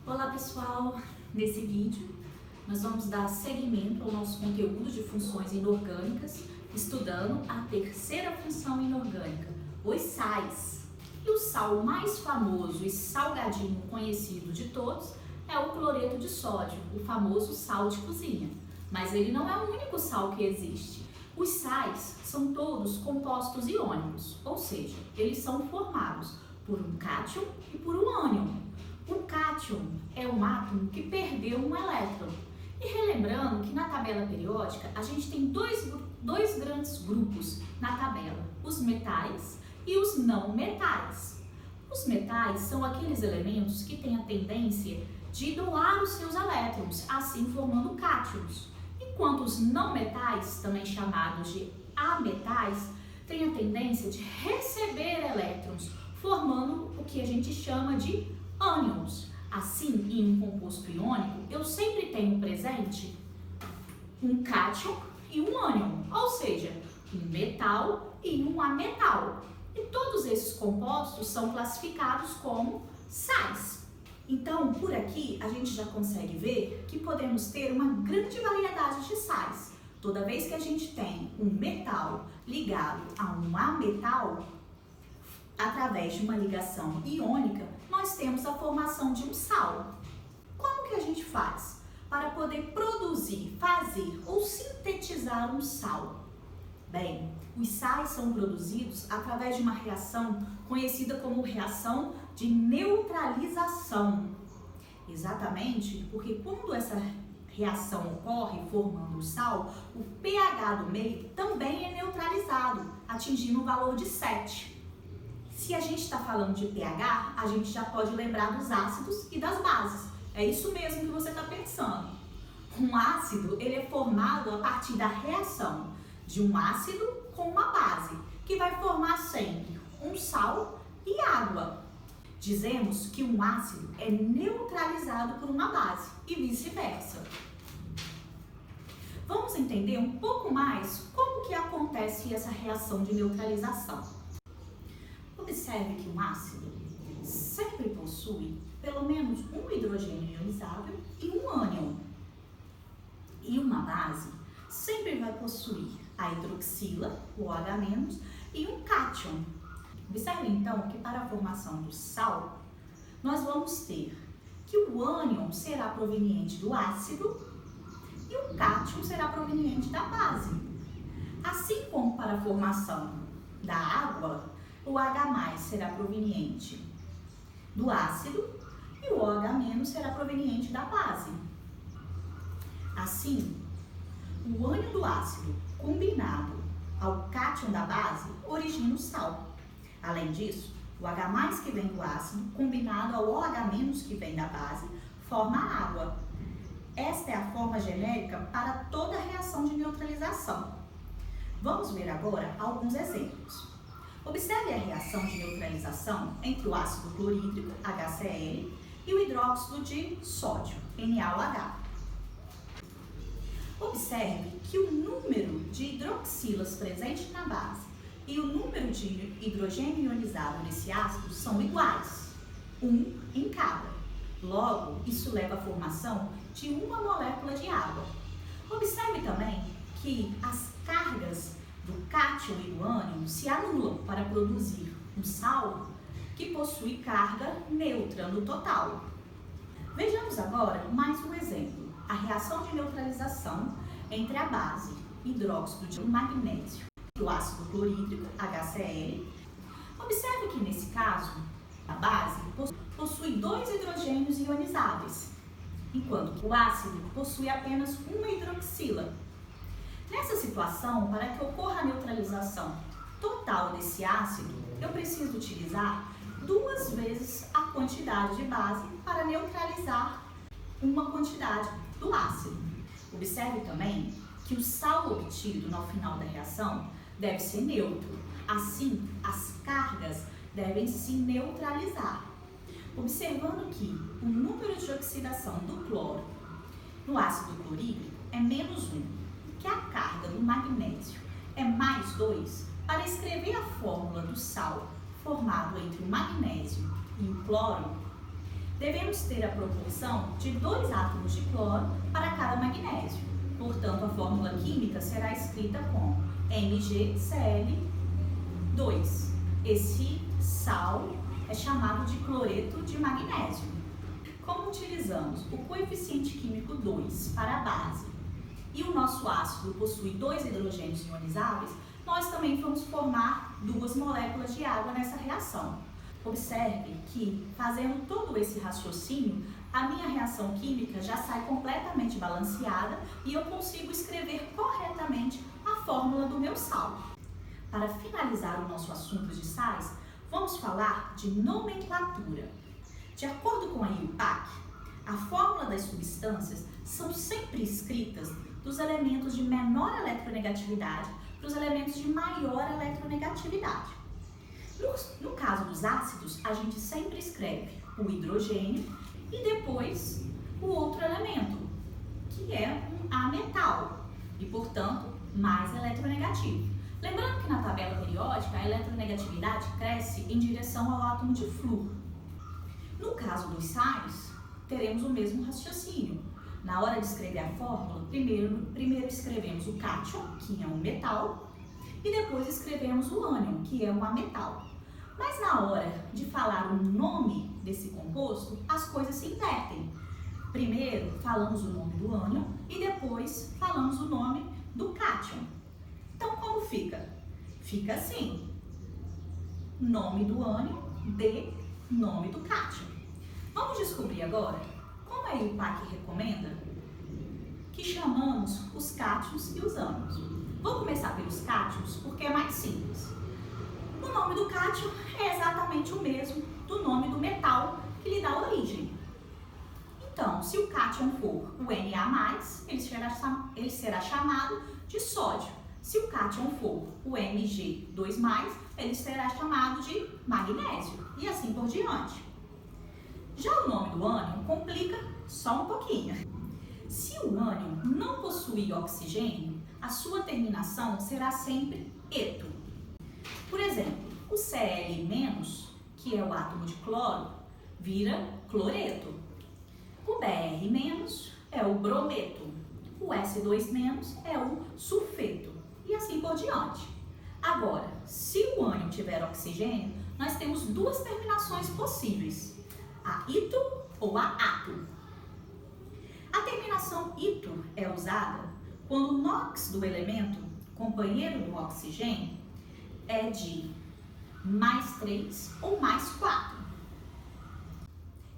Olá pessoal, nesse vídeo nós vamos dar seguimento ao nosso conteúdo de funções inorgânicas, estudando a terceira função inorgânica, os sais. E o sal mais famoso e salgadinho conhecido de todos é o cloreto de sódio, o famoso sal de cozinha. Mas ele não é o único sal que existe. Os sais são todos compostos iônicos, ou seja, eles são formados por um cátion e por um ânion. O cátion é um átomo que perdeu um elétron. E relembrando que na tabela periódica a gente tem dois grandes grupos na tabela, os metais e os não metais. Os metais são aqueles elementos que têm a tendência de doar os seus elétrons, assim formando cátions. Enquanto os não metais, também chamados de ametais, têm a tendência de receber elétrons, formando o que a gente chama de ânions. Assim, em um composto iônico, eu sempre tenho presente um cátion e um ânion, ou seja, um metal e um ametal. E todos esses compostos são classificados como sais. Então, por aqui, a gente já consegue ver que podemos ter uma grande variedade de sais. Toda vez que a gente tem um metal ligado a um ametal, através de uma ligação iônica, nós temos a formação de um sal. Como que a gente faz para poder produzir, fazer ou sintetizar um sal? Bem, os sais são produzidos através de uma reação conhecida como reação de neutralização. Exatamente porque quando essa reação ocorre formando o sal, o pH do meio também é neutralizado, atingindo um valor de 7. Se a gente está falando de pH, a gente já pode lembrar dos ácidos e das bases. É isso mesmo que você está pensando. Um ácido ele é formado a partir da reação de um ácido com uma base, que vai formar sempre um sal e água. Dizemos que um ácido é neutralizado por uma base e vice-versa. Vamos entender um pouco mais como que acontece essa reação de neutralização. Observe que um ácido sempre possui pelo menos um hidrogênio ionizável e um ânion. E uma base sempre vai possuir a hidroxila, o OH-, e um cátion. Observe então que para a formação do sal, nós vamos ter que o ânion será proveniente do ácido e o cátion será proveniente da base. Assim como para a formação da água, o H+ será proveniente do ácido e o OH- será proveniente da base. Assim, o ânion do ácido combinado ao cátion da base origina o sal. Além disso, o H+ que vem do ácido combinado ao OH- que vem da base forma a água. Esta é a forma genérica para toda reação de neutralização. Vamos ver agora alguns exemplos. Observe a reação de neutralização entre o ácido clorídrico, HCl, e o hidróxido de sódio, NaOH. Observe que o número de hidroxilas presente na base e o número de hidrogênio ionizado nesse ácido são iguais, um em cada. Logo, isso leva à formação de uma molécula de água. Observe também que as cargas do cátion e do ânion se anulam para produzir um sal que possui carga neutra no total. Vejamos agora mais um exemplo, a reação de neutralização entre a base hidróxido de magnésio e o ácido clorídrico, HCl. Observe que nesse caso, a base possui 2 hidrogênios ionizáveis, enquanto o ácido possui apenas uma hidroxila. Nessa situação, para que ocorra a neutralização total desse ácido, eu preciso utilizar 2 vezes a quantidade de base para neutralizar uma quantidade do ácido. Observe também que o sal obtido no final da reação deve ser neutro. Assim, as cargas devem se neutralizar. Observando que o número de oxidação do cloro no ácido clorídrico é -1, que a carga do magnésio é +2, para escrever a fórmula do sal formado entre o magnésio e o cloro, devemos ter a proporção de 2 átomos de cloro para cada magnésio. Portanto, a fórmula química será escrita como MgCl2. Esse sal é chamado de cloreto de magnésio. Como utilizamos o coeficiente químico 2 para a base e o nosso ácido possui 2 hidrogênios ionizáveis, nós também vamos formar 2 moléculas de água nessa reação. Observe que, fazendo todo esse raciocínio, a minha reação química já sai completamente balanceada e eu consigo escrever corretamente a fórmula do meu sal. Para finalizar o nosso assunto de sais, vamos falar de nomenclatura. De acordo com a IUPAC, a fórmula das substâncias são sempre escritas dos elementos de menor eletronegatividade para os elementos de maior eletronegatividade. No caso dos ácidos, a gente sempre escreve o hidrogênio e depois o outro elemento, que é um ametal e, portanto, mais eletronegativo. Lembrando que na tabela periódica a eletronegatividade cresce em direção ao átomo de flúor. No caso dos sais, teremos o mesmo raciocínio. Na hora de escrever a fórmula, primeiro escrevemos o cátion, que é um metal, e depois escrevemos o ânion, que é um ametal. Mas na hora de falar o nome desse composto, as coisas se invertem. Primeiro falamos o nome do ânion e depois falamos o nome do cátion. Então como fica? Fica assim: nome do ânion de nome do cátion. Vamos descobrir agora como a IUPAC recomenda que chamamos os cátions e os ânions. Vou começar pelos cátions porque é mais simples. O nome do cátion é exatamente o mesmo do nome do metal que lhe dá origem. Então, se o cátion for o Na+, ele será chamado de sódio. Se o cátion for o Mg2+, ele será chamado de magnésio e assim por diante. Já o nome do ânion complica só um pouquinho. Se o ânion não possuir oxigênio, a sua terminação será sempre eto. Por exemplo, o Cl-, que é o átomo de cloro, vira cloreto. O Br- é o brometo. O S2- é o sulfeto. E assim por diante. Agora, se o ânion tiver oxigênio, nós temos 2 terminações possíveis: a ito ou a ato. A terminação ito é usada quando o NOx do elemento, companheiro do oxigênio, é de +3 ou +4.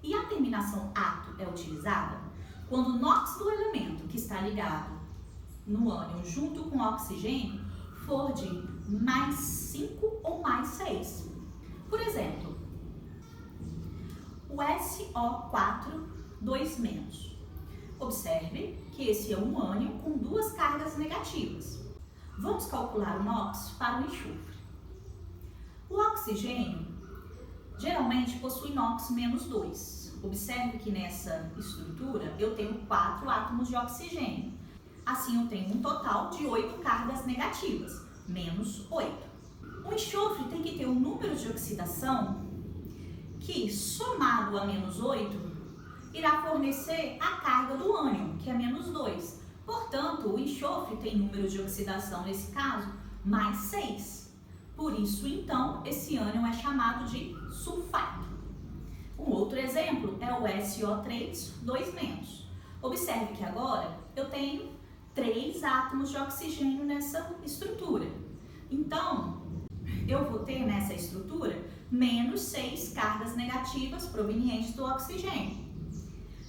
E a terminação ato é utilizada quando o NOx do elemento que está ligado no ânion junto com o oxigênio for de +5 ou +6. Por exemplo, o SO4 2-. Observe que esse é um ânion com 2 cargas negativas. Vamos calcular o NOx para o enxofre. O oxigênio geralmente possui NOx -2. Observe que nessa estrutura eu tenho 4 átomos de oxigênio. Assim eu tenho um total de 8 cargas negativas, -8. O enxofre tem que ter um número de oxidação que, somado a -8, irá fornecer a carga do ânion, que é -2. Portanto, o enxofre tem número de oxidação, nesse caso, +6. Por isso, então, esse ânion é chamado de sulfato. Um outro exemplo é o SO3 2-. Observe que agora eu tenho 3 átomos de oxigênio nessa estrutura. Então, eu vou ter nessa estrutura -6 cargas negativas provenientes do oxigênio.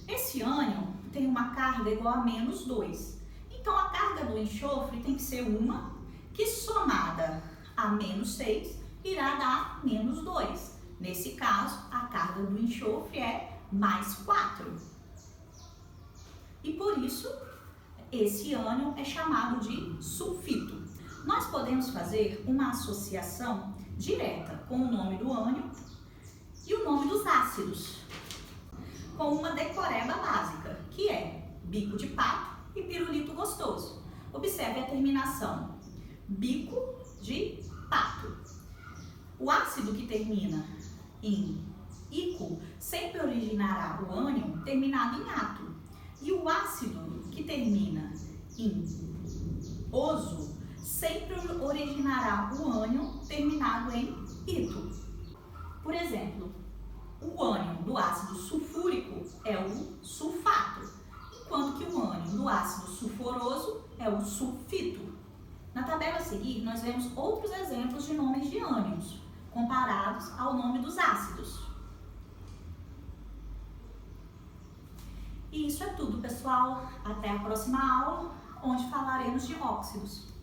Esse ânion tem uma carga igual a -2. Então, a carga do enxofre tem que ser uma que, somada a -6, irá dar -2. Nesse caso, a carga do enxofre é +4. E por isso, esse ânion é chamado de sulfito. Nós podemos fazer uma associação direta com o nome do ânion e o nome dos ácidos, com uma decoreba básica, que é bico de pato e pirulito gostoso. Observe a terminação: bico de pato. O ácido que termina em ico sempre originará o ânion terminado em ato. E o ácido que termina em oso sempre originará o ânion terminado em ito. Por exemplo, o ânion do ácido sulfúrico é o sulfato, enquanto que o ânion do ácido sulfuroso é o sulfito. Na tabela a seguir, nós vemos outros exemplos de nomes de ânions, comparados ao nome dos ácidos. E isso é tudo, pessoal. Até a próxima aula, onde falaremos de óxidos.